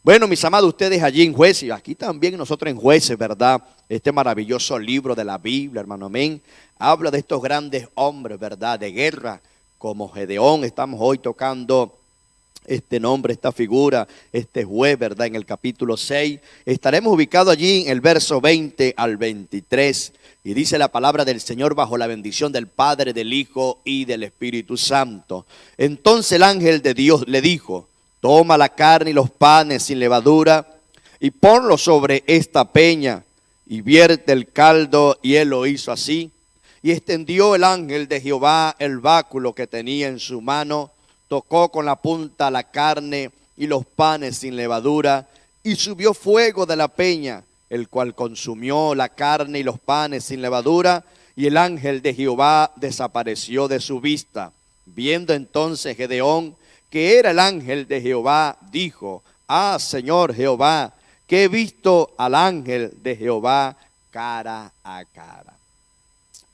Bueno, mis amados, ustedes allí en Jueces, y aquí también nosotros en Jueces, ¿verdad? Este maravilloso libro de la Biblia, hermano, amén. Habla de estos grandes hombres, ¿verdad? De guerra, como Gedeón. Estamos hoy tocando este nombre, esta figura, este juez, ¿verdad? En el capítulo 6. Estaremos ubicados allí en el verso 20 al 23. Y dice la palabra del Señor bajo la bendición del Padre, del Hijo y del Espíritu Santo. Entonces el ángel de Dios le dijo: toma la carne y los panes sin levadura y ponlo sobre esta peña y vierte el caldo. Y él lo hizo así. Y extendió el ángel de Jehová el báculo que tenía en su mano, tocó con la punta la carne y los panes sin levadura, y subió fuego de la peña, el cual consumió la carne y los panes sin levadura, y el ángel de Jehová desapareció de su vista. Viendo entonces Gedeón que era el ángel de Jehová, dijo: ah, Señor Jehová, que he visto al ángel de Jehová cara a cara.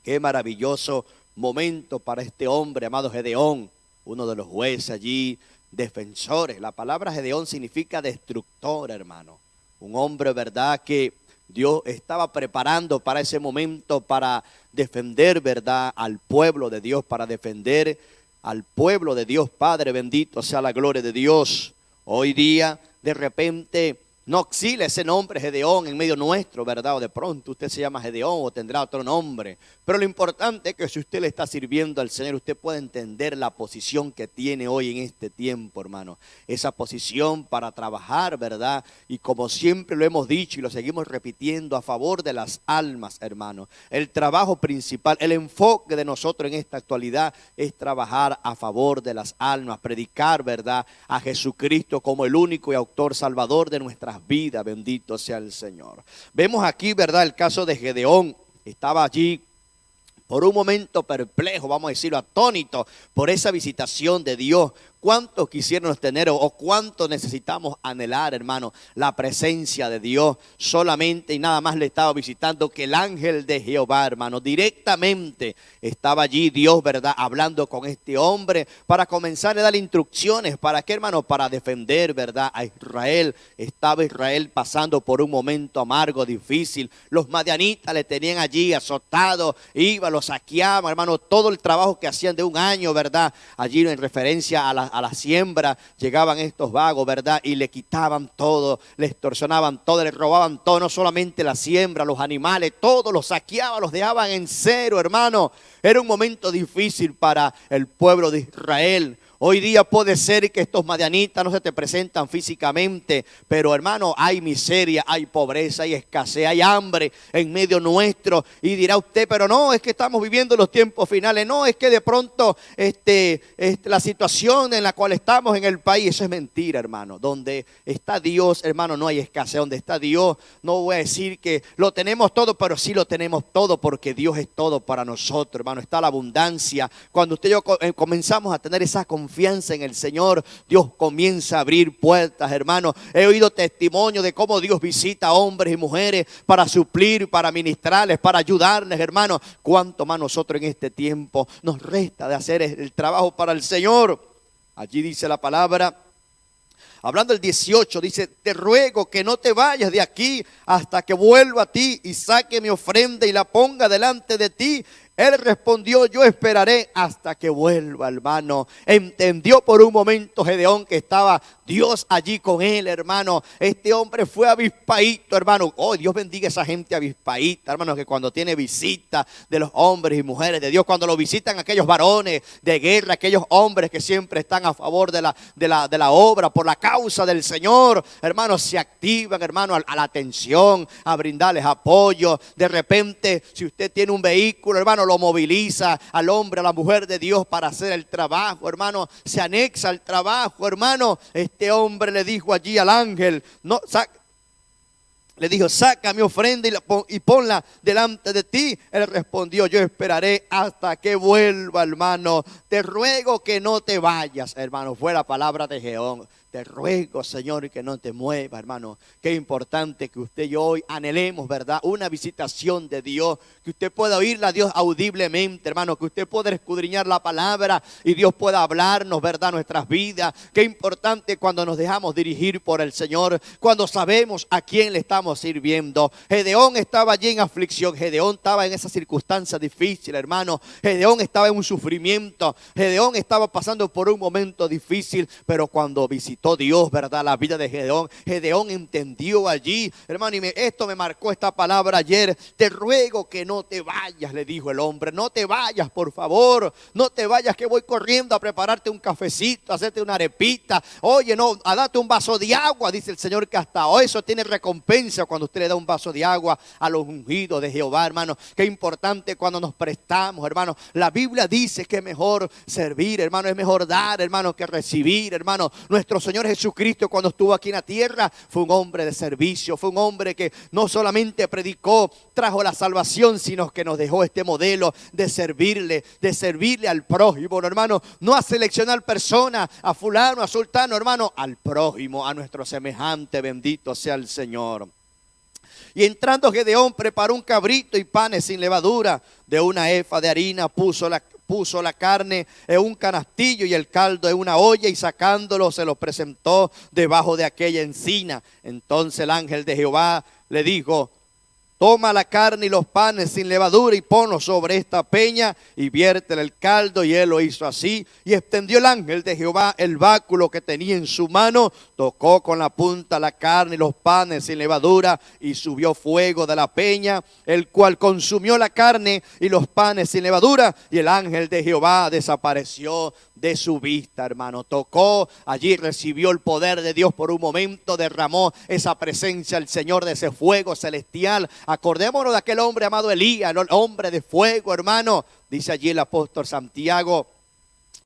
Qué maravilloso momento para este hombre, amado Gedeón, uno de los jueces allí, defensores. La palabra Gedeón significa destructor, hermano. Un hombre, ¿verdad?, que Dios estaba preparando para ese momento, para defender, ¿verdad?, al pueblo de Dios, para defender al pueblo de Dios. Padre, bendito sea la gloria de Dios. Hoy día, de repente, no oscila ese nombre Gedeón en medio nuestro, ¿verdad? O de pronto usted se llama Gedeón o tendrá otro nombre. Pero lo importante es que si usted le está sirviendo al Señor, usted puede entender la posición que tiene hoy en este tiempo, hermano. Esa posición para trabajar, ¿verdad? Y como siempre lo hemos dicho y lo seguimos repitiendo, a favor de las almas, hermano. El trabajo principal, el enfoque de nosotros en esta actualidad es trabajar a favor de las almas, predicar, ¿verdad?, a Jesucristo como el único y autor salvador de nuestras vidas. Bendito sea el Señor. Vemos aquí, ¿verdad?, el caso de Gedeón. Estaba allí por un momento perplejo, vamos a decirlo, atónito por esa visitación de Dios. ¿Cuántos quisiéramos tener o cuánto necesitamos anhelar, hermano, la presencia de Dios? Solamente y nada más le estaba visitando que el ángel de Jehová, hermano, directamente estaba allí Dios, ¿verdad?, hablando con este hombre para comenzar a dar instrucciones. ¿Para qué, hermano? Para defender, ¿verdad?, a Israel. Estaba Israel pasando por un momento amargo, difícil. Los madianitas le tenían allí azotado, iban, los saqueaban, hermano, todo el trabajo que hacían de un año, ¿verdad?, allí en referencia a la siembra, llegaban estos vagos, ¿verdad?, y le quitaban todo, le extorsionaban todo, le robaban todo, no solamente la siembra, los animales, todo los saqueaban, los dejaban en cero, hermano. Era un momento difícil para el pueblo de Israel. Hoy día puede ser que estos madianitas no se te presentan físicamente, pero hermano, hay miseria, hay pobreza, hay escasez, hay hambre en medio nuestro. Y dirá usted, pero no, es que estamos viviendo los tiempos finales. No, es que de pronto la situación en la cual estamos en el país, eso es mentira, hermano. Donde está Dios, hermano, no hay escasez. Donde está Dios, no voy a decir que lo tenemos todo, pero sí lo tenemos todo, porque Dios es todo para nosotros, hermano. Está la abundancia. Cuando usted y yo comenzamos a tener esa confianza en el Señor, Dios comienza a abrir puertas, hermano. He oído testimonio de cómo Dios visita a hombres y mujeres para suplir, para ministrarles, para ayudarles, hermano. Cuánto más nosotros en este tiempo nos resta de hacer el trabajo para el Señor. Allí dice la palabra, hablando el 18, dice: te ruego que no te vayas de aquí hasta que vuelva a ti y saque mi ofrenda y la ponga delante de ti. Él respondió: yo esperaré hasta que vuelva, hermano. Entendió por un momento Gedeón que estaba Dios allí con él, hermano. Este hombre fue avispadito, hermano. Oh, Dios bendiga a esa gente avispadita, hermano, que cuando tiene visita de los hombres y mujeres de Dios, cuando lo visitan aquellos varones de guerra, aquellos hombres que siempre están a favor de la obra, por la causa del Señor, hermano, se activan, hermano, a la atención, a brindarles apoyo. De repente, si usted tiene un vehículo, hermano, lo moviliza al hombre, a la mujer de Dios para hacer el trabajo, hermano. Se anexa al trabajo, hermano. Este hombre le dijo allí al ángel, le dijo: saca mi ofrenda y ponla delante de ti. Él respondió: yo esperaré hasta que vuelva, hermano. Te ruego que no te vayas, hermano. Fue la palabra de Gedeón. te ruego, Señor, que no te mueva, hermano. Qué importante que usted y yo hoy anhelemos, ¿verdad? Una visitación de Dios, que usted pueda oírla a Dios audiblemente, hermano, que usted pueda escudriñar la palabra y Dios pueda hablarnos, ¿verdad? Nuestras vidas. Qué importante cuando nos dejamos dirigir por el Señor, cuando sabemos a quién le estamos sirviendo. Gedeón estaba allí en aflicción, Gedeón estaba en esa circunstancia difícil, hermano. Gedeón estaba en un sufrimiento, Gedeón estaba pasando por un momento difícil, pero cuando visitó Dios, ¿verdad? La vida de Gedeón, Gedeón entendió allí, hermano, y esto me marcó esta palabra ayer. Te ruego que no te vayas, le dijo el hombre, no te vayas, por favor, no te vayas, que voy corriendo a prepararte un cafecito, a hacerte una arepita, oye, no, a darte un vaso de agua, dice el Señor, que hasta eso tiene recompensa cuando usted le da un vaso de agua a los ungidos de Jehová, hermano. Qué importante cuando nos prestamos, hermano. La Biblia dice que es mejor servir, hermano, es mejor dar, hermano, que recibir, hermano. Nuestro Señor Jesucristo, cuando estuvo aquí en la tierra, fue un hombre de servicio, fue un hombre que no solamente predicó, trajo la salvación, sino que nos dejó este modelo de servirle al prójimo, hermano. No a seleccionar personas, a fulano, a sultano, hermano, al prójimo, a nuestro semejante, bendito sea el Señor. Y entrando Gedeón preparó un cabrito y panes sin levadura, de una efa de harina puso la carne en un canastillo y el caldo en una olla, y sacándolo se lo presentó debajo de aquella encina. Entonces el ángel de Jehová le dijo: toma la carne y los panes sin levadura y ponlos sobre esta peña y viértele el caldo. Y él lo hizo así. Y extendió el ángel de Jehová el báculo que tenía en su mano, tocó con la punta la carne y los panes sin levadura, y subió fuego de la peña, el cual consumió la carne y los panes sin levadura, y el ángel de Jehová desapareció de su vista, hermano. Tocó, allí recibió el poder de Dios por un momento, derramó esa presencia del Señor, de ese fuego celestial. Acordémonos de aquel hombre llamado Elías, el hombre de fuego, hermano. Dice allí el apóstol Santiago,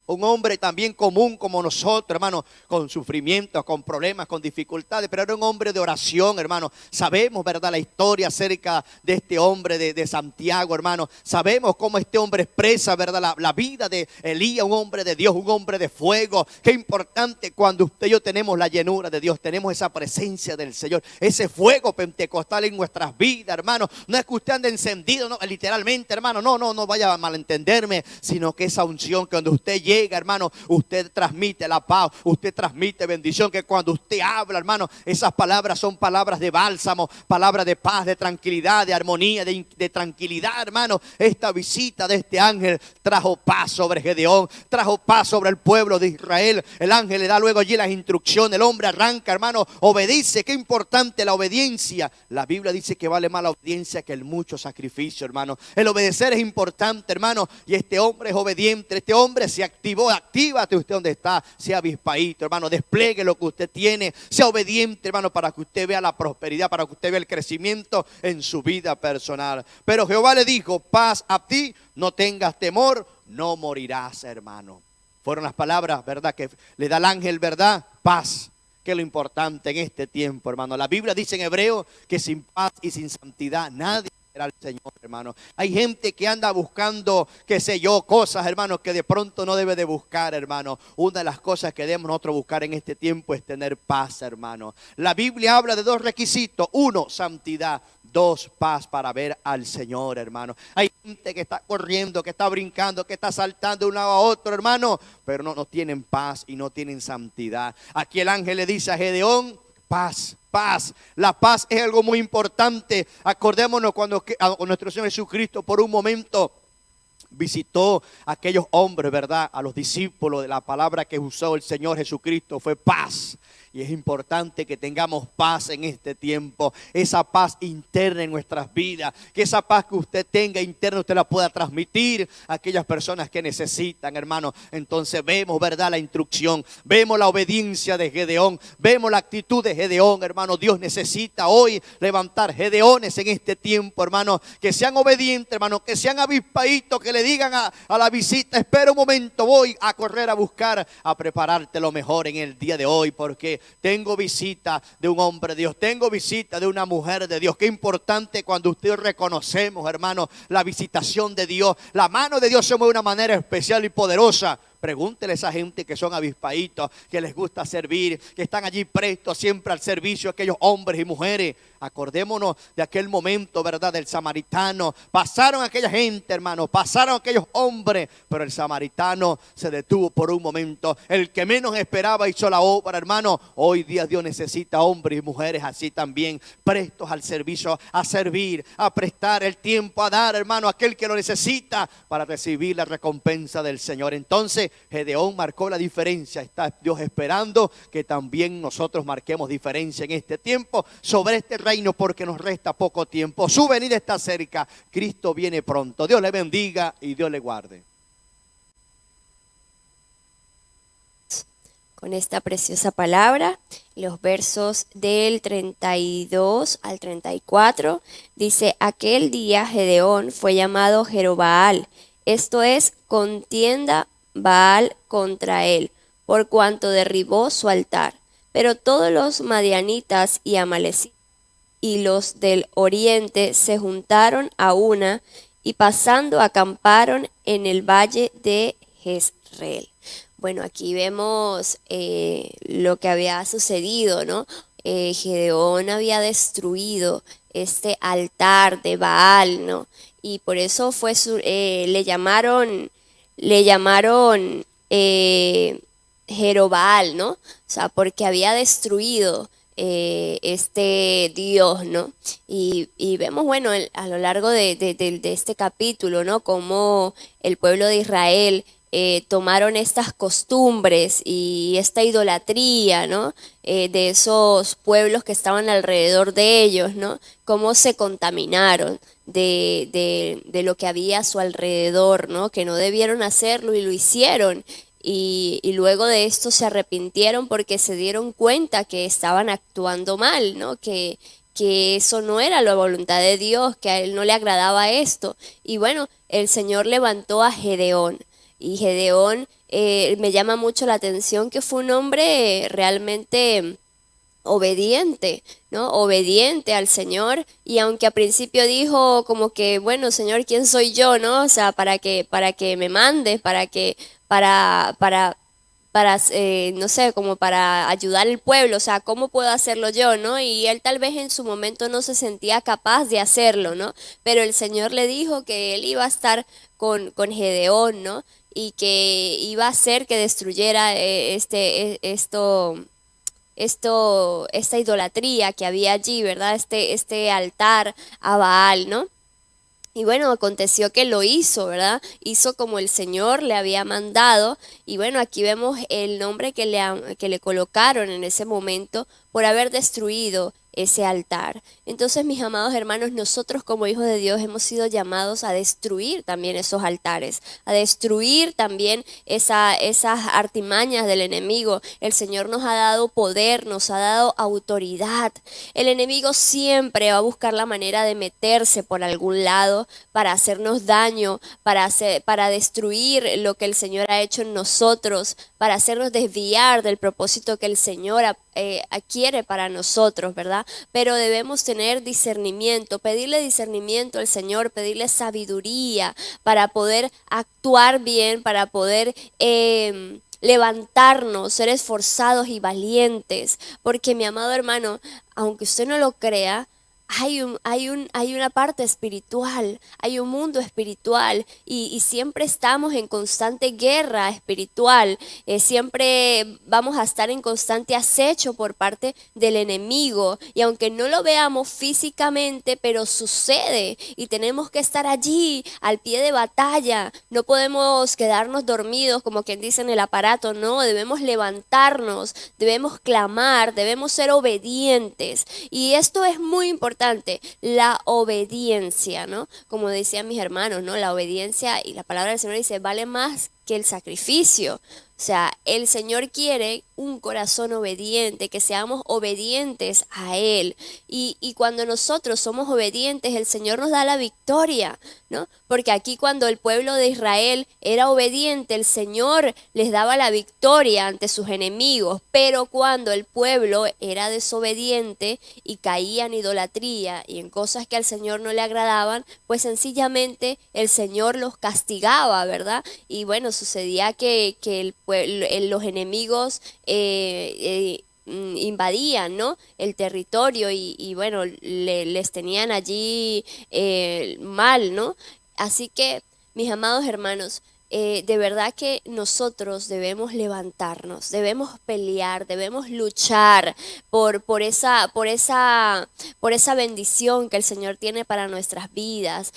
un hombre también común como nosotros, hermano, con sufrimientos, con problemas, con dificultades, pero era un hombre de oración, hermano. Sabemos, ¿verdad?, la historia acerca de este hombre de Santiago, hermano. Sabemos cómo este hombre expresa, ¿verdad?, la vida de Elías, un hombre de Dios, un hombre de fuego. Qué importante cuando usted y yo tenemos la llenura de Dios, tenemos esa presencia del Señor, ese fuego pentecostal en nuestras vidas, hermano. No es que usted ande encendido, no, literalmente, hermano, no vaya a malentenderme, sino que esa unción que cuando usted llega, hermano, usted transmite la paz, usted transmite bendición, que cuando usted habla, hermano, esas palabras son palabras de bálsamo, palabras de paz, de tranquilidad, de armonía, de tranquilidad, hermano. Esta visita de este ángel trajo paz sobre Gedeón, trajo paz sobre el pueblo de Israel. El ángel le da luego allí las instrucciones, el hombre arranca, hermano, obedece. Qué importante la obediencia. La Biblia dice que vale más la obediencia que el mucho sacrificio, hermano. El obedecer es importante, hermano, y este hombre es obediente, este hombre se activó. Actívate usted donde está, sea avispadito, hermano, despliegue lo que usted tiene, sea obediente, hermano, para que usted vea la prosperidad, para que usted vea el crecimiento en su vida personal. Pero Jehová le dijo: paz a ti, no tengas temor, no morirás, hermano. Fueron las palabras, ¿verdad?, que le da el ángel, ¿verdad? Paz, que es lo importante en este tiempo, hermano. La Biblia dice en Hebreo que sin paz y sin santidad nadie al Señor, hermano. Hay gente que anda buscando, qué sé yo, cosas, hermano, que de pronto no debe de buscar, hermano. Una de las cosas que debemos nosotros buscar en este tiempo es tener paz, hermano. La Biblia habla de dos requisitos: uno, santidad; dos, paz para ver al Señor, hermano. Hay gente que está corriendo, que está brincando, que está saltando de un lado a otro, hermano, pero no tienen paz y no tienen santidad. Aquí el ángel le dice a Gedeón: paz. Paz, la paz es algo muy importante. Acordémonos cuando nuestro Señor Jesucristo por un momento visitó a aquellos hombres, ¿verdad?, a los discípulos. De la palabra que usó el Señor Jesucristo fue paz. Y es importante que tengamos paz en este tiempo, esa paz interna en nuestras vidas, que esa paz que usted tenga interna usted la pueda transmitir a aquellas personas que necesitan, hermano. Entonces vemos, ¿verdad?, la instrucción, vemos la obediencia de Gedeón, vemos la actitud de Gedeón, hermano. Dios necesita hoy levantar Gedeones en este tiempo, hermano, que sean obedientes, hermano, que sean avispaditos, que le digan a la visita: espera un momento, voy a correr a buscar, a prepararte lo mejor en el día de hoy, porque tengo visita de un hombre de Dios, tengo visita de una mujer de Dios. Qué importante cuando usted reconocemos, hermano, la visitación de Dios. La mano de Dios se mueve de una manera especial y poderosa Pregúntele a esa gente que son avispaditos, que les gusta servir, que están allí prestos siempre al servicio, aquellos hombres y mujeres. Acordémonos de aquel momento, ¿verdad? Del samaritano. Pasaron aquella gente, hermano, pasaron aquellos hombres, pero el samaritano se detuvo por un momento. El que menos esperaba hizo la obra, hermano. Hoy día Dios necesita hombres y mujeres así también, prestos al servicio, a servir, a prestar el tiempo, a dar, hermano, a aquel que lo necesita para recibir la recompensa del Señor. Entonces, Gedeón marcó la diferencia. Está Dios esperando que también nosotros marquemos diferencia en este tiempo sobre este reino, porque nos resta poco tiempo. Su venida está cerca. Cristo viene pronto. Dios le bendiga y Dios le guarde. Con esta preciosa palabra, los versos del 32 al 34, dice: aquel día Gedeón fue llamado Jerubbaal, esto es, contienda Baal contra él, por cuanto derribó su altar. Pero todos los madianitas y amalecitas y los del oriente se juntaron a una y pasando acamparon en el valle de Jezreel. Bueno, aquí vemos lo que había sucedido, ¿no? Gedeón había destruido este altar de Baal, ¿no? Y por eso fue le llamaron Jerubbaal, ¿no? O sea, porque había destruido este Dios, ¿no? Y vemos, bueno, a lo largo de este capítulo, ¿no? Cómo el pueblo de Israel tomaron estas costumbres y esta idolatría, ¿no? De esos pueblos que estaban alrededor de ellos, ¿no? Cómo se contaminaron de lo que había a su alrededor, ¿no? Que no debieron hacerlo y lo hicieron. Y luego de esto se arrepintieron porque se dieron cuenta que estaban actuando mal, ¿no? Que eso no era la voluntad de Dios, que a él no le agradaba esto. Y bueno, el Señor levantó a Gedeón. Y Gedeón me llama mucho la atención que fue un hombre realmente obediente, ¿no? Obediente al Señor. Y aunque al principio dijo como que, bueno, Señor, ¿quién soy yo, no? O sea, para que me mandes, no sé, como para ayudar al pueblo, o sea, ¿cómo puedo hacerlo yo, no? Y él tal vez en su momento no se sentía capaz de hacerlo, ¿no? Pero el Señor le dijo que él iba a estar con Gedeón, ¿no? Y que iba a hacer que destruyera esta idolatría que había allí, ¿verdad? Este altar a Baal, ¿no? Y bueno, aconteció que lo hizo, ¿verdad? Hizo como el Señor le había mandado. Y bueno, aquí vemos el nombre que le colocaron en ese momento por haber destruido ese altar. Entonces, mis amados hermanos, nosotros como hijos de Dios hemos sido llamados a destruir también esos altares, a destruir también esas artimañas del enemigo. El Señor nos ha dado poder, nos ha dado autoridad. El enemigo siempre va a buscar la manera de meterse por algún lado para hacernos daño, para destruir lo que el Señor ha hecho en nosotros, para hacernos desviar del propósito que el Señor quiere para nosotros, ¿verdad? Pero debemos tener discernimiento, pedirle discernimiento al Señor, pedirle sabiduría para poder actuar bien, para poder levantarnos, ser esforzados y valientes, porque mi amado hermano, aunque usted no lo crea, hay una parte espiritual, hay un mundo espiritual y siempre estamos en constante guerra espiritual, siempre vamos a estar en constante acecho por parte del enemigo y aunque no lo veamos físicamente, pero sucede y tenemos que estar allí al pie de batalla, no podemos quedarnos dormidos como quien dice en el aparato, no, debemos levantarnos, debemos clamar, debemos ser obedientes y esto es muy importante. La obediencia, ¿no? Como decían mis hermanos, ¿no? La obediencia y la palabra del Señor dice, vale más que el sacrificio. O O sea, el Señor quiere un corazón obediente, que seamos obedientes a Él. Y cuando nosotros somos obedientes, el Señor nos da la victoria, ¿no? Porque aquí cuando el pueblo de Israel era obediente, el Señor les daba la victoria ante sus enemigos. Pero cuando el pueblo era desobediente y caía en idolatría y en cosas que al Señor no le agradaban, pues sencillamente el Señor los castigaba, ¿verdad? Y bueno, sucedía que los enemigos invadían, ¿no? El territorio y bueno, les tenían allí mal, ¿no? Así que, mis amados hermanos, de verdad que nosotros debemos levantarnos, debemos pelear, debemos luchar por esa bendición que el Señor tiene para nuestras vidas,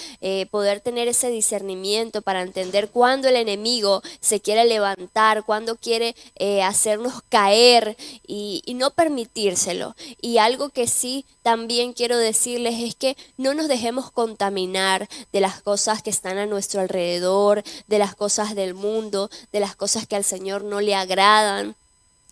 poder tener ese discernimiento para entender cuándo el enemigo se quiere levantar, cuándo quiere hacernos caer y no permitírselo. Y algo que sí también quiero decirles es que no nos dejemos contaminar de las cosas que están a nuestro alrededor, de las cosas del mundo, de las cosas que al Señor no le agradan.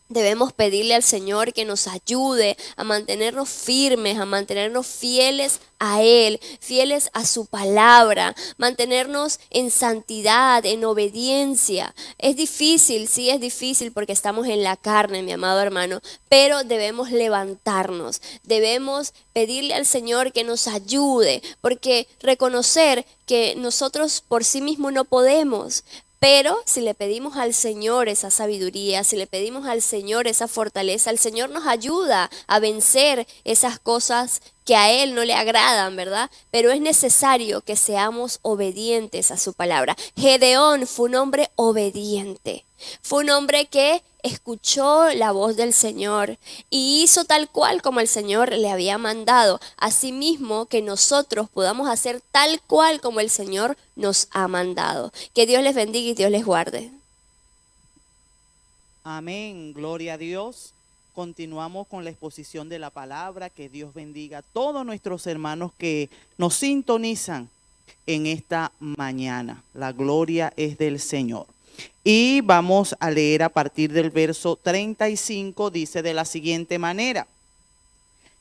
Debemos pedirle al Señor que nos ayude a mantenernos firmes, a mantenernos fieles a Él, fieles a su palabra, mantenernos en santidad, en obediencia. Es difícil, sí es difícil porque estamos en la carne, mi amado hermano, pero debemos levantarnos, debemos pedirle al Señor que nos ayude, porque reconocer que nosotros por sí mismos no podemos. Pero si le pedimos al Señor esa sabiduría, si le pedimos al Señor esa fortaleza, el Señor nos ayuda a vencer esas cosas que a Él no le agradan, ¿verdad? Pero es necesario que seamos obedientes a su palabra. Gedeón fue un hombre obediente. Fue un hombre que escuchó la voz del Señor y hizo tal cual como el Señor le había mandado. Asimismo, que nosotros podamos hacer tal cual como el Señor nos ha mandado. Que Dios les bendiga y Dios les guarde. Amén, gloria a Dios. Continuamos con la exposición de la palabra. Que Dios bendiga a todos nuestros hermanos que nos sintonizan en esta mañana. La gloria es del Señor. Y vamos a leer a partir del verso 35, dice de la siguiente manera: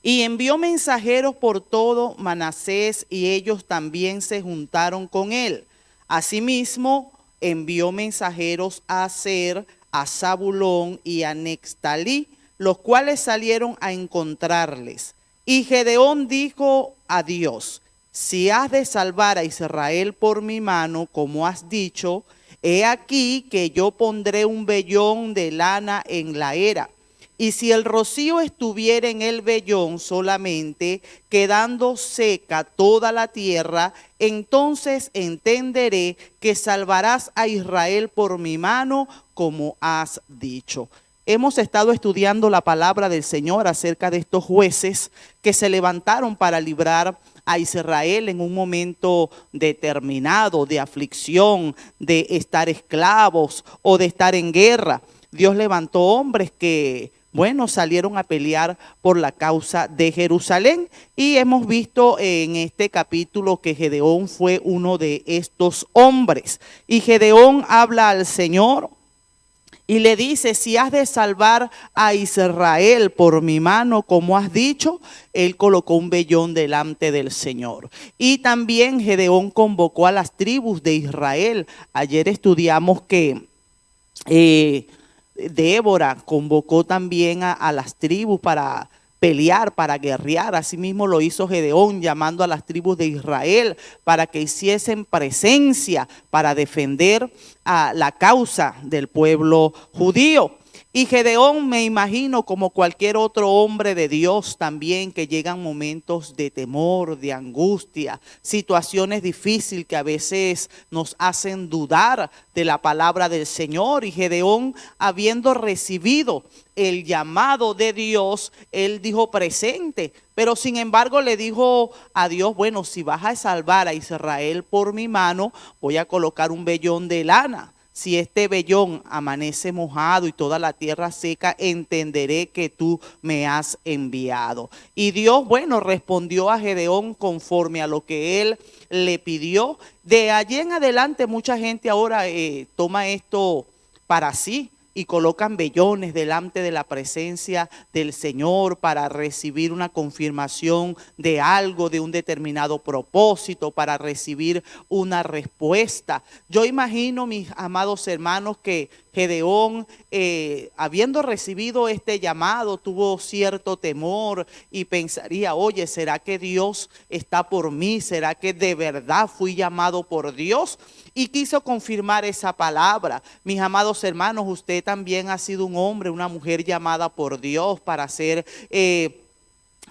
y envió mensajeros por todo Manasés, y ellos también se juntaron con él. Asimismo, envió mensajeros a Aser, a Zabulón y a Neftalí, los cuales salieron a encontrarles. Y Gedeón dijo a Dios: si has de salvar a Israel por mi mano, como has dicho, he aquí que yo pondré un vellón de lana en la era. Y si el rocío estuviera en el vellón solamente, quedando seca toda la tierra, entonces entenderé que salvarás a Israel por mi mano, como has dicho. Hemos estado estudiando la palabra del Señor acerca de estos jueces que se levantaron para librar a Israel en un momento determinado de aflicción, de estar esclavos o de estar en guerra. Dios levantó hombres que, bueno, salieron a pelear por la causa de Jerusalén, y hemos visto en este capítulo que Gedeón fue uno de estos hombres. Y Gedeón habla al Señor y le dice: si has de salvar a Israel por mi mano, como has dicho. Él colocó un vellón delante del Señor. Y también Gedeón convocó a las tribus de Israel. Ayer estudiamos que Débora convocó también a las tribus para pelear, para guerrear. Asimismo lo hizo Gedeón, llamando a las tribus de Israel para que hiciesen presencia para defender a la causa del pueblo judío. Y Gedeón, me imagino, como cualquier otro hombre de Dios también, que llegan momentos de temor, de angustia, situaciones difíciles que a veces nos hacen dudar de la palabra del Señor. Y Gedeón, habiendo recibido el llamado de Dios, él dijo presente, pero sin embargo le dijo a Dios: bueno, si vas a salvar a Israel por mi mano, voy a colocar un vellón de lana. Si este vellón amanece mojado y toda la tierra seca, entenderé que tú me has enviado. Y Dios, bueno, respondió a Gedeón conforme a lo que él le pidió. De allí en adelante mucha gente ahora toma esto para sí. y colocan vellones delante de la presencia del Señor para recibir una confirmación de algo, de un determinado propósito, para recibir una respuesta. Yo imagino, mis amados hermanos, que Gedeón, habiendo recibido este llamado, tuvo cierto temor y pensaría, oye, ¿será que Dios está por mí? ¿Será que de verdad fui llamado por Dios? Y quiso confirmar esa palabra. Mis amados hermanos, usted también ha sido un hombre, una mujer llamada por Dios para hacer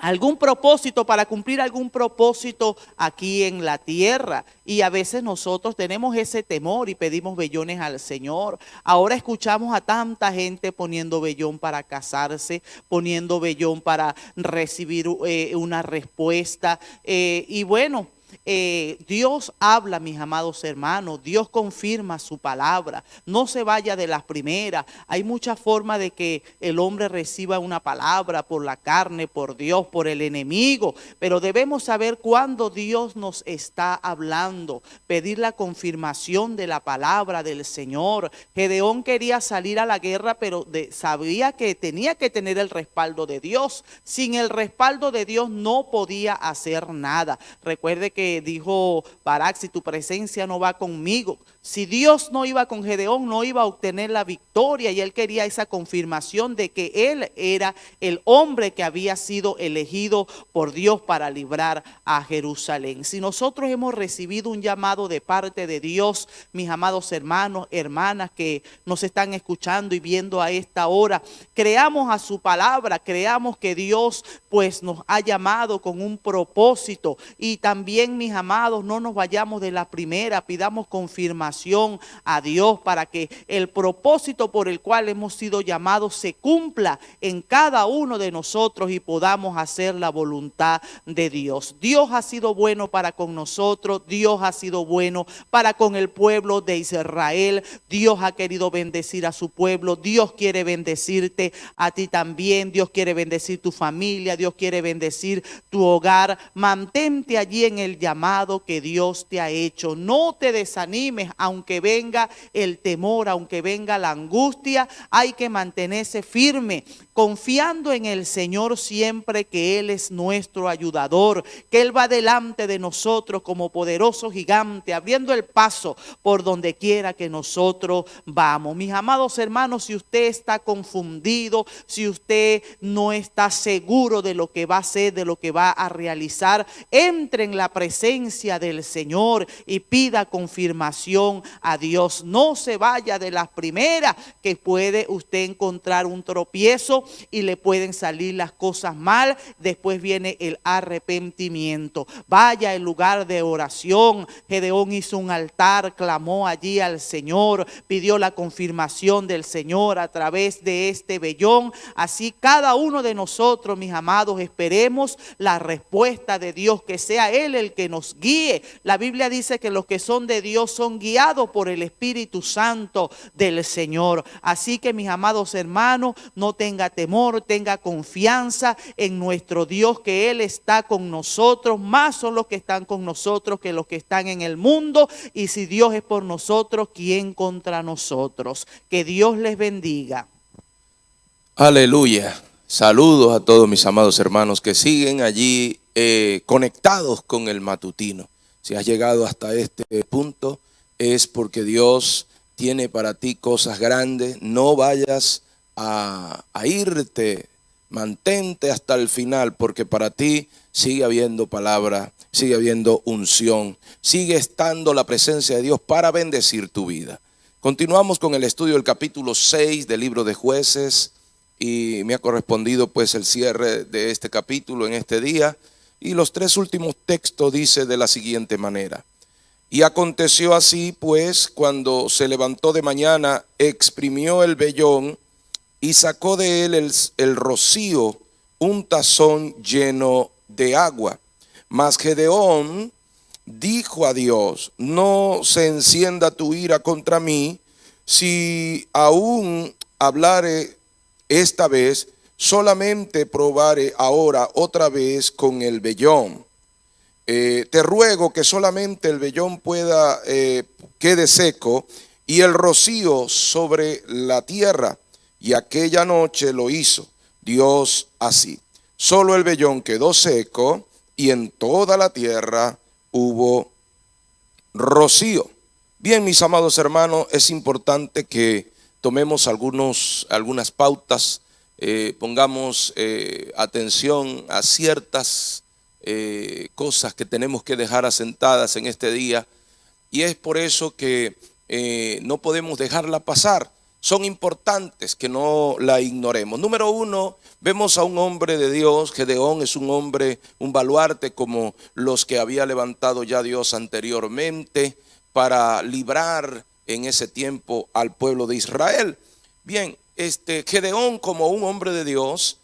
algún propósito, para cumplir algún propósito aquí en la tierra. Y a veces nosotros tenemos ese temor y pedimos vellones al Señor. Ahora escuchamos a tanta gente poniendo vellón para casarse, poniendo vellón para recibir una respuesta. Y bueno, Dios habla, mis amados hermanos, Dios confirma su palabra, no se vaya de las primeras. Hay muchas formas de que el hombre reciba una palabra, por la carne, por Dios, por el enemigo, pero debemos saber cuándo Dios nos está hablando, pedir la confirmación de la palabra del Señor. Gedeón quería salir a la guerra, pero sabía que tenía que tener el respaldo de Dios. Sin el respaldo de Dios no podía hacer nada. Recuerde que dijo Barak, si tu presencia no va conmigo. Si Dios no iba con Gedeón, no iba a obtener la victoria, y él quería esa confirmación de que él era el hombre que había sido elegido por Dios para librar a Jerusalén. Si nosotros hemos recibido un llamado de parte de Dios, mis amados hermanos, hermanas que nos están escuchando y viendo a esta hora, creamos a su palabra, creamos que Dios pues nos ha llamado con un propósito. Y también, mis amados, no nos vayamos de la primera, pidamos confirmación a Dios para que el propósito por el cual hemos sido llamados se cumpla en cada uno de nosotros y podamos hacer la voluntad de Dios. Dios ha sido bueno para con nosotros, Dios ha sido bueno para con el pueblo de Israel. Dios ha querido bendecir a su pueblo, Dios quiere bendecirte a ti también, Dios quiere bendecir tu familia, Dios quiere bendecir tu hogar. Mantente allí en el llamado que Dios te ha hecho. No te desanimes, aunque venga el temor, aunque venga la angustia, hay que mantenerse firme, confiando en el Señor siempre, que Él es nuestro ayudador, que Él va delante de nosotros como poderoso gigante, abriendo el paso por donde quiera que nosotros vamos. Mis amados hermanos, si usted está confundido, si usted no está seguro de lo que va a hacer, de lo que va a realizar, entre en la presencia del Señor y pida confirmación a Dios. No se vaya de las primeras, que puede usted encontrar un tropiezo y le pueden salir las cosas mal. Después viene el arrepentimiento. Vaya al lugar de oración. Gedeón hizo un altar, clamó allí al Señor, pidió la confirmación del Señor a través de este vellón. Así cada uno de nosotros, mis amados, esperemos la respuesta de Dios, que sea Él el que nos guíe. La Biblia dice que los que son de Dios son guiados por el Espíritu Santo del Señor. Así que, mis amados hermanos, no tenga temor, tenga confianza en nuestro Dios, que Él está con nosotros. Más son los que están con nosotros que los que están en el mundo. Y si Dios es por nosotros, ¿quién contra nosotros? Que Dios les bendiga. Aleluya. Saludos a todos mis amados hermanos que siguen allí conectados con el matutino. Si has llegado hasta este punto, es porque Dios tiene para ti cosas grandes. No vayas a irte, mantente hasta el final, porque para ti sigue habiendo palabra, sigue habiendo unción, sigue estando la presencia de Dios para bendecir tu vida. Continuamos con el estudio del capítulo 6 del libro de Jueces, y me ha correspondido pues el cierre de este capítulo en este día. Y los tres últimos textos dice de la siguiente manera: y aconteció así pues, cuando se levantó de mañana, exprimió el vellón y sacó de él el rocío, un tazón lleno de agua. Mas Gedeón dijo a Dios: no se encienda tu ira contra mí, si aún hablare esta vez, solamente probaré ahora otra vez con el vellón. Te ruego que solamente el vellón quede seco, y el rocío sobre la tierra. Y aquella noche lo hizo Dios así. Solo el vellón quedó seco y en toda la tierra hubo rocío. Bien, mis amados hermanos, es importante que tomemos algunas pautas, pongamos atención a ciertas cosas que tenemos que dejar asentadas en este día, y es por eso que no podemos dejarla pasar. Son importantes que no la ignoremos. Número uno, vemos a un hombre de Dios. Gedeón es un hombre, un baluarte como los que había levantado ya Dios anteriormente para librar en ese tiempo al pueblo de Israel. Bien, Gedeón, como un hombre de Dios,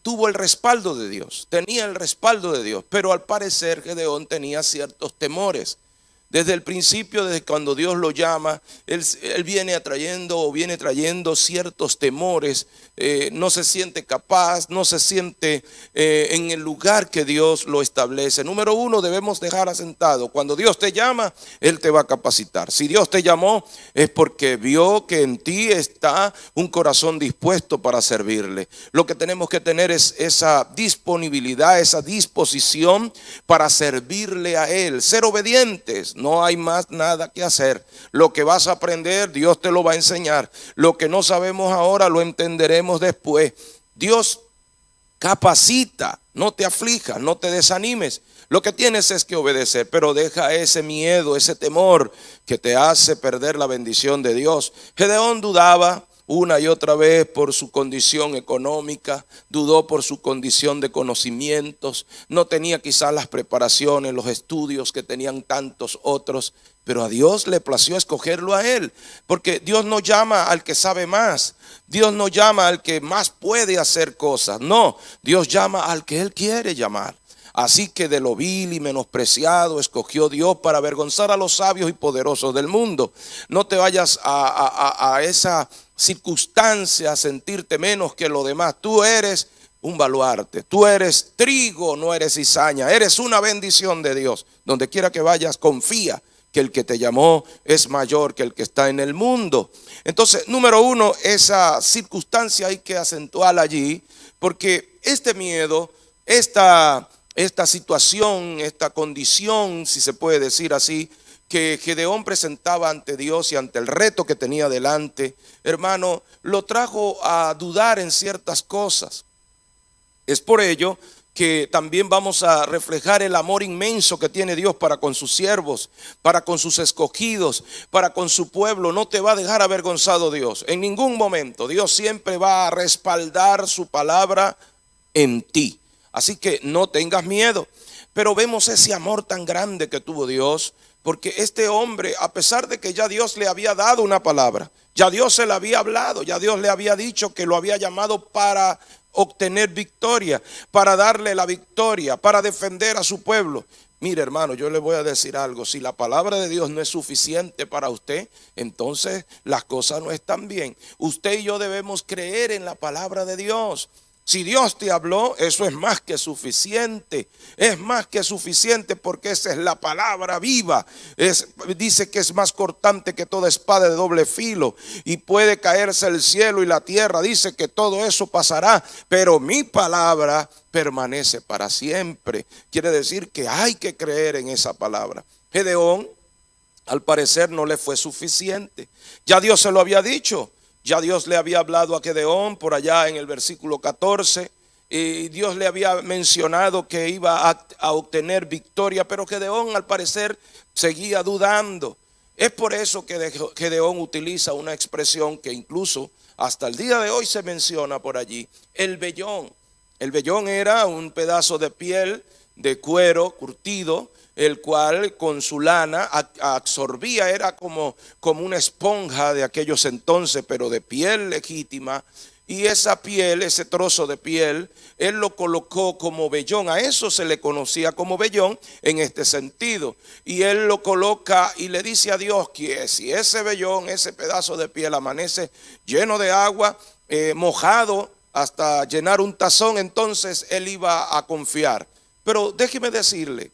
tuvo el respaldo de Dios, tenía el respaldo de Dios, pero al parecer Gedeón tenía ciertos temores. Desde el principio, desde cuando Dios lo llama, él viene trayendo ciertos temores. No se siente capaz, no se siente en el lugar que Dios lo establece. Número uno, debemos dejar asentado: cuando Dios te llama, Él te va a capacitar. Si Dios te llamó, es porque vio que en ti está un corazón dispuesto para servirle. Lo que tenemos que tener es esa disponibilidad, esa disposición para servirle a Él, ser obedientes. No hay más nada que hacer. Lo que vas a aprender, Dios te lo va a enseñar. Lo que no sabemos ahora, lo entenderemos después. Dios capacita, no te aflijas, no te desanimes. Lo que tienes es que obedecer, pero deja ese miedo, ese temor que te hace perder la bendición de Dios. Gedeón dudaba una y otra vez por su condición económica, dudó por su condición de conocimientos, no tenía quizás las preparaciones, los estudios que tenían tantos otros, pero a Dios le plació escogerlo a él, porque Dios no llama al que sabe más, Dios no llama al que más puede hacer cosas, no, Dios llama al que Él quiere llamar. Así que de lo vil y menospreciado escogió Dios para avergonzar a los sabios y poderosos del mundo. No te vayas a esa circunstancia a sentirte menos que lo demás. Tú eres un baluarte, tú eres trigo, no eres cizaña, eres una bendición de Dios. Donde quiera que vayas, confía que el que te llamó es mayor que el que está en el mundo. Entonces, número uno, esa circunstancia hay que acentuarla allí, porque este miedo, esta situación, esta condición, si se puede decir así, que Gedeón presentaba ante Dios y ante el reto que tenía delante, hermano, lo trajo a dudar en ciertas cosas. Es por ello que también vamos a reflejar el amor inmenso que tiene Dios para con sus siervos, para con sus escogidos, para con su pueblo. No te va a dejar avergonzado Dios en ningún momento. Dios siempre va a respaldar su palabra en ti. Así que no tengas miedo. Pero vemos ese amor tan grande que tuvo Dios, porque este hombre, a pesar de que ya Dios le había dado una palabra, ya Dios se le había hablado, ya Dios le había dicho que lo había llamado para obtener victoria, para darle la victoria, para defender a su pueblo. Mire, hermano, yo le voy a decir algo: si la palabra de Dios no es suficiente para usted, entonces las cosas no están bien. Usted y yo debemos creer en la palabra de Dios. Si Dios te habló, eso es más que suficiente. Es más que suficiente, porque esa es la palabra viva. Dice que es más cortante que toda espada de doble filo, y puede caerse el cielo y la tierra. Dice que todo eso pasará, pero mi palabra permanece para siempre. Quiere decir que hay que creer en esa palabra. Gedeón, al parecer, no le fue suficiente. Ya Dios se lo había dicho. Ya Dios le había hablado a Gedeón por allá en el versículo 14, y Dios le había mencionado que iba a obtener victoria, pero Gedeón al parecer seguía dudando. Es por eso que Gedeón utiliza una expresión que incluso hasta el día de hoy se menciona por allí: el vellón. El vellón era un pedazo de piel de cuero curtido, el cual con su lana absorbía, era como una esponja de aquellos entonces, pero de piel legítima. Y esa piel, ese trozo de piel, él lo colocó como vellón. A eso se le conocía como vellón en este sentido. Y él lo coloca y le dice a Dios que si ese vellón, ese pedazo de piel amanece lleno de agua, mojado hasta llenar un tazón, entonces él iba a confiar. Pero déjeme decirle,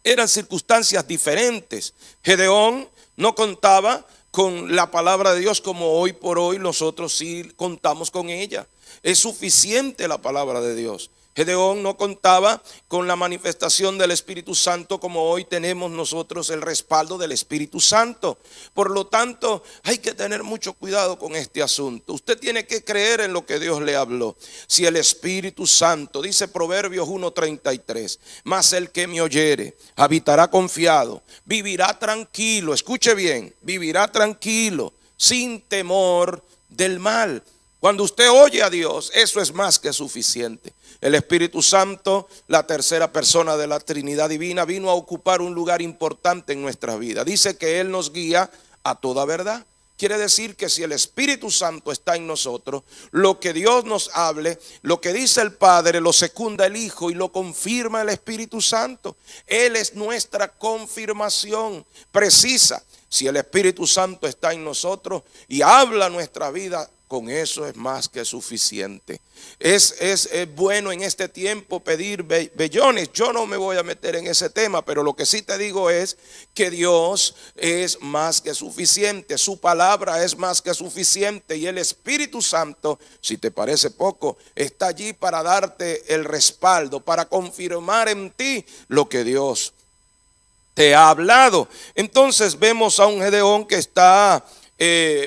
eran circunstancias diferentes. Gedeón No contaba con la palabra de Dios como hoy por hoy nosotros sí contamos con ella. Es suficiente la palabra de Dios. Gedeón no contaba con la manifestación del Espíritu Santo como hoy tenemos nosotros el respaldo del Espíritu Santo. Por lo tanto, hay que tener mucho cuidado con este asunto. Usted tiene que creer en lo que Dios le habló. Si el Espíritu Santo, dice Proverbios 1:33, mas el que me oyere habitará confiado, vivirá tranquilo, escuche bien, vivirá tranquilo, sin temor del mal. Cuando usted oye a Dios, eso es más que suficiente. El Espíritu Santo, la tercera persona de la Trinidad Divina, vino a ocupar un lugar importante en nuestra vida. Dice que Él nos guía a toda verdad. Quiere decir que si el Espíritu Santo está en nosotros, lo que Dios nos hable, lo que dice el Padre, lo secunda el Hijo y lo confirma el Espíritu Santo. Él es nuestra confirmación precisa. Si el Espíritu Santo está en nosotros y habla nuestra vida, con eso es más que suficiente. Es bueno en este tiempo pedir vellones. Yo no me voy a meter en ese tema, pero lo que sí te digo es que Dios es más que suficiente. Su palabra es más que suficiente. Y el Espíritu Santo, si te parece poco, está allí para darte el respaldo, para confirmar en ti lo que Dios te ha hablado. Entonces vemos a un Gedeón que está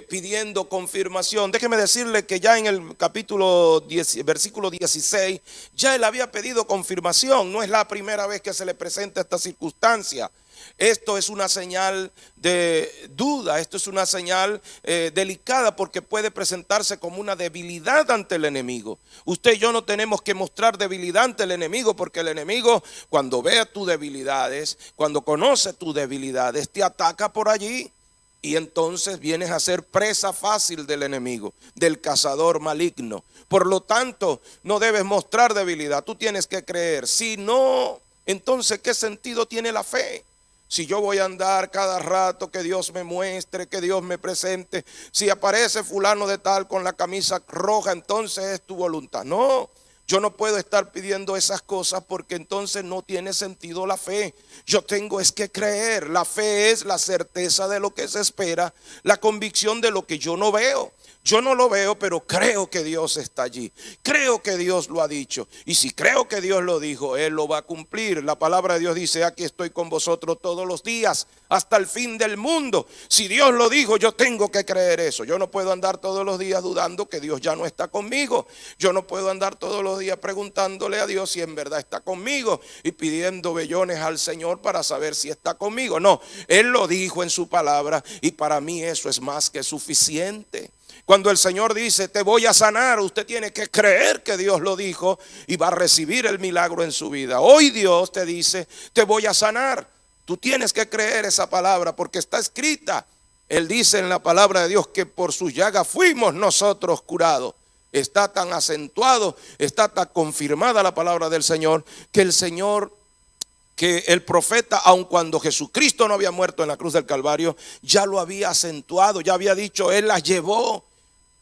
pidiendo confirmación. Déjeme decirle que ya en el capítulo 10, versículo 16, ya él había pedido confirmación. No es la primera vez que se le presenta esta circunstancia. Esto es una señal de duda, esto es una señal delicada porque puede presentarse como una debilidad ante el enemigo. Usted y yo no tenemos que mostrar debilidad ante el enemigo, porque el enemigo, cuando ve tus debilidades, cuando conoce tus debilidades, te ataca por allí. Y entonces vienes a ser presa fácil del enemigo, del cazador maligno. Por lo tanto, no debes mostrar debilidad, tú tienes que creer. Si no, entonces ¿qué sentido tiene la fe? Si yo voy a andar cada rato que Dios me muestre, que Dios me presente, si aparece fulano de tal con la camisa roja, entonces es tu voluntad. No, yo no puedo estar pidiendo esas cosas porque entonces no tiene sentido la fe. Yo tengo es que creer. La fe es la certeza de lo que se espera, la convicción de lo que yo no veo. Yo no lo veo, pero creo que Dios está allí. Creo que Dios lo ha dicho. Y si creo que Dios lo dijo, Él lo va a cumplir. La palabra de Dios dice, aquí estoy con vosotros todos los días, hasta el fin del mundo. Si Dios lo dijo, yo tengo que creer eso. Yo no puedo andar todos los días dudando que Dios ya no está conmigo. Yo no puedo andar todos los días preguntándole a Dios si en verdad está conmigo y pidiendo vellones al Señor para saber si está conmigo. No, Él lo dijo en su palabra y para mí eso es más que suficiente. Cuando el Señor dice, te voy a sanar, usted tiene que creer que Dios lo dijo y va a recibir el milagro en su vida. Hoy Dios te dice, te voy a sanar. Tú tienes que creer esa palabra porque está escrita. Él dice en la palabra de Dios que por sus llagas fuimos nosotros curados. Está tan acentuado, está tan confirmada la palabra del Señor, que el profeta, aun cuando Jesucristo no había muerto en la cruz del Calvario, ya lo había acentuado, ya había dicho, Él las llevó.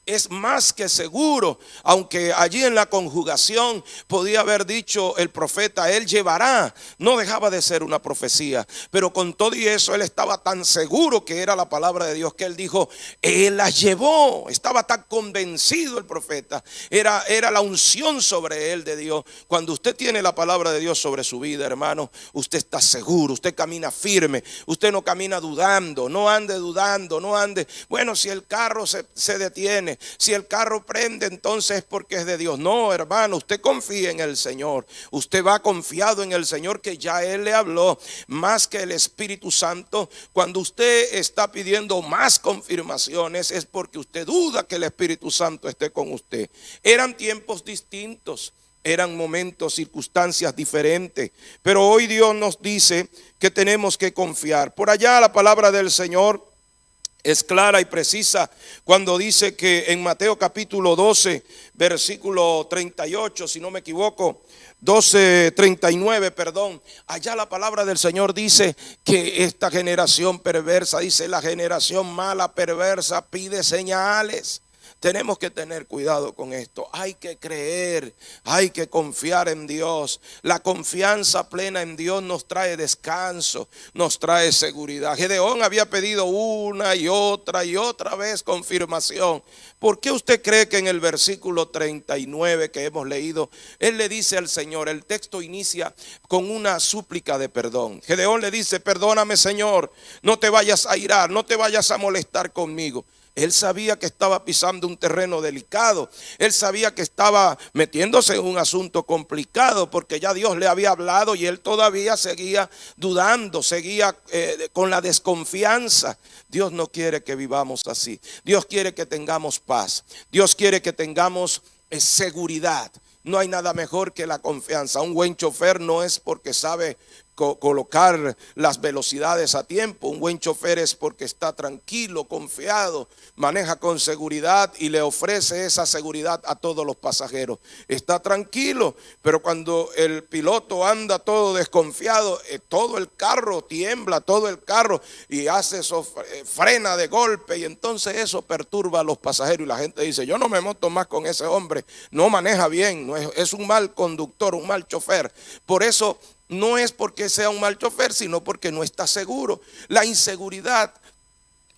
Es más que seguro, aunque allí en la conjugación podía haber dicho el profeta, Él llevará, no dejaba de ser una profecía, pero con todo y eso Él estaba tan seguro que era la palabra de Dios que Él dijo, Él las llevó. Estaba tan convencido el profeta, era la unción sobre él de Dios. Cuando usted tiene la palabra de Dios sobre su vida, hermano, usted está seguro, usted camina firme, usted no camina dudando, no ande dudando, no ande, bueno, si el carro se detiene, si el carro prende, entonces es porque es de Dios. No, hermano, usted confía en el Señor. Usted va confiado en el Señor, que ya Él le habló. Más que el Espíritu Santo, cuando usted está pidiendo más confirmaciones, es porque usted duda que el Espíritu Santo esté con usted. Eran tiempos distintos, eran momentos, circunstancias diferentes, pero hoy Dios nos dice que tenemos que confiar. Por allá la palabra del Señor es clara y precisa cuando dice que en Mateo capítulo 12, versículo 38, si no me equivoco, 12:39, perdón. Allá la palabra del Señor dice que esta generación perversa, dice la generación mala, perversa, pide señales. Tenemos que tener cuidado con esto. Hay que creer, hay que confiar en Dios. La confianza plena en Dios nos trae descanso, nos trae seguridad. Gedeón había pedido una y otra vez confirmación. ¿Por qué usted cree que en el versículo 39 que hemos leído, él le dice al Señor, el texto inicia con una súplica de perdón? Gedeón le dice: perdóname, Señor, no te vayas a irar, no te vayas a molestar conmigo. Él sabía que estaba pisando un terreno delicado. Él sabía que estaba metiéndose en un asunto complicado, porque ya Dios le había hablado y él todavía seguía dudando, seguía con la desconfianza. Dios no quiere que vivamos así. Dios quiere que tengamos paz. Dios quiere que tengamos seguridad. No hay nada mejor que la confianza. Un buen chofer no es porque sabe colocar las velocidades a tiempo. Un buen chofer es porque está tranquilo, confiado, maneja con seguridad y le ofrece esa seguridad a todos los pasajeros. Está tranquilo, pero cuando el piloto anda todo desconfiado, todo el carro tiembla, todo el carro y hace eso, frena de golpe, y entonces eso perturba a los pasajeros y la gente dice: yo no me monto más con ese hombre, no maneja bien, no es un mal conductor, un mal chofer. Por eso no es porque sea un mal chofer, sino porque no está seguro. La inseguridad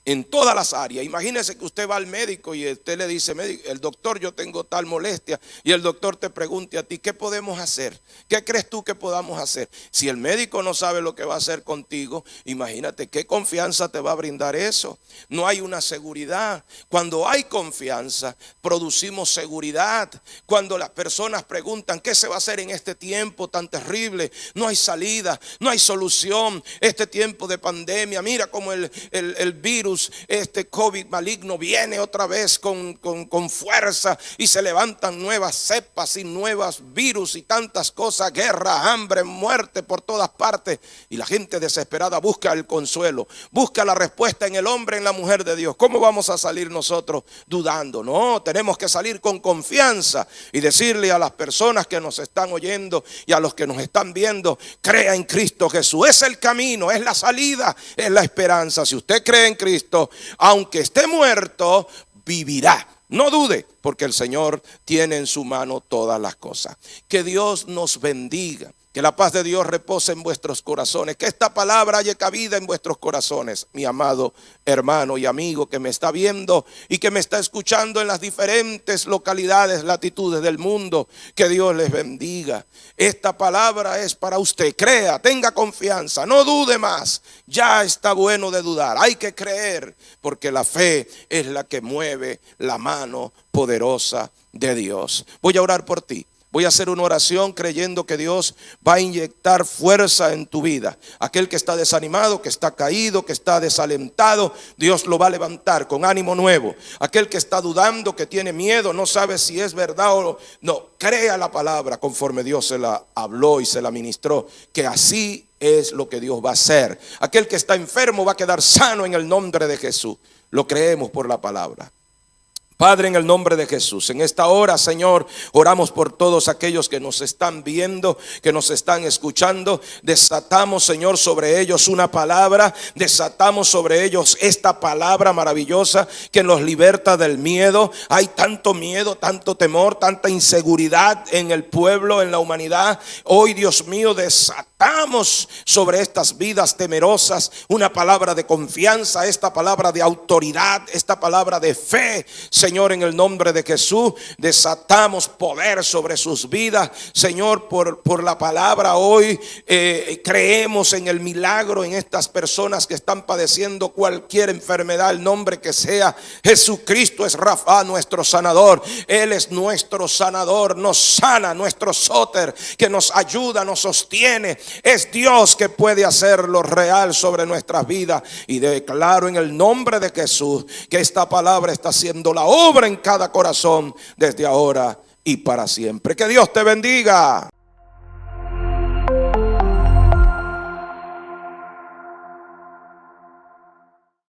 en todas las áreas. Imagínese que usted va al médico y usted le dice: el doctor, yo tengo tal molestia, y el doctor te pregunte a ti: ¿qué podemos hacer? ¿Qué crees tú que podamos hacer? Si el médico no sabe lo que va a hacer contigo, imagínate qué confianza te va a brindar eso. No hay una seguridad. Cuando hay confianza, producimos seguridad. Cuando las personas preguntan: ¿qué se va a hacer en este tiempo tan terrible? No hay salida, no hay solución. Este tiempo de pandemia, mira cómo el virus, este COVID maligno, viene otra vez con fuerza, y se levantan nuevas cepas y nuevos virus y tantas cosas, guerra, hambre, muerte por todas partes, y la gente desesperada busca el consuelo, busca la respuesta en el hombre, en la mujer de Dios. ¿Cómo vamos a salir nosotros dudando? No, tenemos que salir con confianza y decirle a las personas que nos están oyendo y a los que nos están viendo: crea en Cristo Jesús, es el camino, es la salida, es la esperanza. Si usted cree en Cristo, aunque esté muerto, vivirá. No dude, porque el Señor tiene en su mano todas las cosas. Que Dios nos bendiga. Que la paz de Dios repose en vuestros corazones. Que esta palabra haya cabida en vuestros corazones. Mi amado hermano y amigo que me está viendo y que me está escuchando en las diferentes localidades, latitudes del mundo. Que Dios les bendiga. Esta palabra es para usted. Crea, tenga confianza, no dude más. Ya está bueno de dudar. Hay que creer, porque la fe es la que mueve la mano poderosa de Dios. Voy a orar por ti. Voy a hacer una oración creyendo que Dios va a inyectar fuerza en tu vida. Aquel que está desanimado, que está caído, que está desalentado, Dios lo va a levantar con ánimo nuevo. Aquel que está dudando, que tiene miedo, no sabe si es verdad o no, crea la palabra conforme Dios se la habló y se la ministró, que así es lo que Dios va a hacer. Aquel que está enfermo va a quedar sano en el nombre de Jesús. Lo creemos por la palabra. Padre, en el nombre de Jesús, en esta hora, Señor, oramos por todos aquellos que nos están viendo, que nos están escuchando. Desatamos, Señor, sobre ellos una palabra. Desatamos sobre ellos esta palabra maravillosa que nos liberta del miedo. Hay tanto miedo, tanto temor, tanta inseguridad en el pueblo, en la humanidad. Hoy, Dios mío, desatamos sobre estas vidas temerosas una palabra de confianza, esta palabra de autoridad, esta palabra de fe. Señor, en el nombre de Jesús, desatamos poder sobre sus vidas. Señor, por la palabra hoy creemos en el milagro en estas personas que están padeciendo cualquier enfermedad, el nombre que sea. Jesucristo es Rafa, nuestro sanador. Él es nuestro sanador, nos sana, nuestro sóter, que nos ayuda, nos sostiene. Es Dios que puede hacerlo real sobre nuestras vidas. Y declaro en el nombre de Jesús que esta palabra está haciendo la obra en cada corazón desde ahora y para siempre. Que Dios te bendiga.